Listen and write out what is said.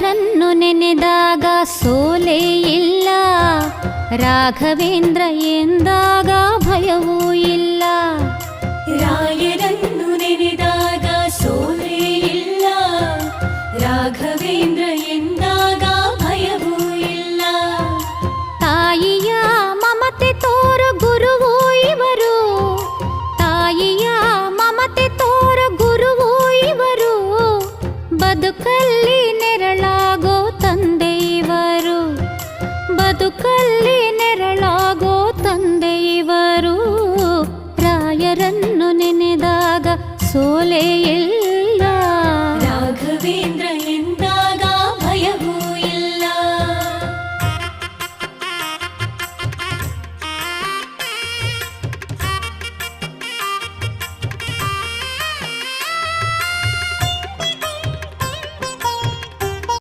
ರಾಯರನ್ನು ನೆನೆದಾಗ ಸೋಲೇ ಇಲ್ಲ, ರಾಘವೇಂದ್ರ ಎಂದಾಗ ಭಯವೂ ಇಲ್ಲ. ರಾಯರನ್ನು ನೆನೆದಾಗ ಸೋಲೇ ಇಲ್ಲ, ರಾಘವೇಂದ್ರ ಎಂದಾಗ ಭಯವೂ ಇಲ್ಲ. ತಾಯಿಯ ಮಮತೆ ತೋರ ಗುರುವೂ ಇವರು, ತಾಯಿಯ ಮಮತೆ ತೋರ ಗುರುವೂ ಇವರು, ಬದುಕಲ್ಲಿ ನೆರಳಾಗೋ ತಂದೆ ಇವರು, ಬದುಕಲ್ಲಿ ನೆರಳಾಗೋ ತಂದೆ ಇವರು. ರಾಯರನ್ನು ನೆನೆದಾಗ ಸೋಲೇ ಇಲ್ಲ,